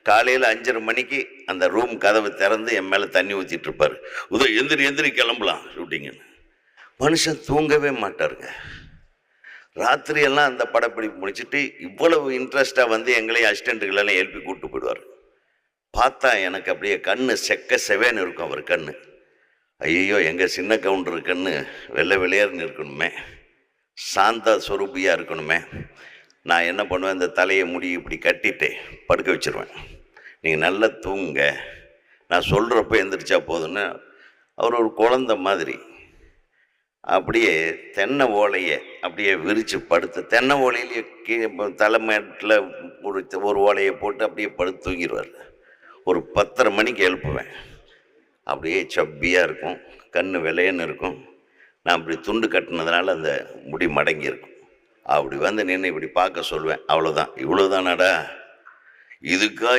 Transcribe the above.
காலையில் 5:30 மணிக்கு அந்த ரூம் கதவு திறந்து என் மேலே தண்ணி ஊற்றிட்டு இருப்பார். எந்திரி எந்திரி கிளம்பலாம் ஷூட்டிங்குன்னு. மனுஷன் தூங்கவே மாட்டாருங்க. ராத்திரியெல்லாம் அந்த படப்பிடிப்பு முடிச்சுட்டு இவ்வளவு இன்ட்ரெஸ்டாக வந்து எங்களையும் அசிஸ்டண்ட்டுகளெல்லாம் எழுப்பி கூப்பிட்டு போயிடுவார். பார்த்தா எனக்கு அப்படியே கண்ணு செக்க செவேன்னு இருக்கும். அவர் கண்ணு, ஐயோ எங்கள் சின்ன கவுண்டர் கண்ணு வெள்ளை வெளியேறுன்னு இருக்கணுமே, சாந்தா சொரூபியாக இருக்கணுமே. நான் என்ன பண்ணுவேன், இந்த தலையை முடி இப்படி கட்டிட்டு படுக்க வச்சுருவேன். நீங்கள் நல்லா தூங்குங்க, நான் சொல்கிறப்ப எந்திரிச்சா போதுன்னு. அவர் ஒரு குழந்தை மாதிரி அப்படியே தென்னை ஓலையை அப்படியே விரித்து படுத்து, தென்னை ஓலையிலேயே கீழே தலைமையில் ஒரு ஓலையை போட்டு அப்படியே படுத்து தூங்கிடுவார். ஒரு 10:30 மணிக்கு எழுப்புவேன். அப்படியே சப்பியாக இருக்கும், கண் வெள்ளையன்னு இருக்கும். நான் அப்படி துண்டு கட்டினதுனால அந்த முடி மடங்கி இருக்கும். அப்படி வந்து நின்று இப்படி பார்க்க சொல்லுவேன். அவ்வளோதான். இவ்வளோதானாடா, இதுக்கா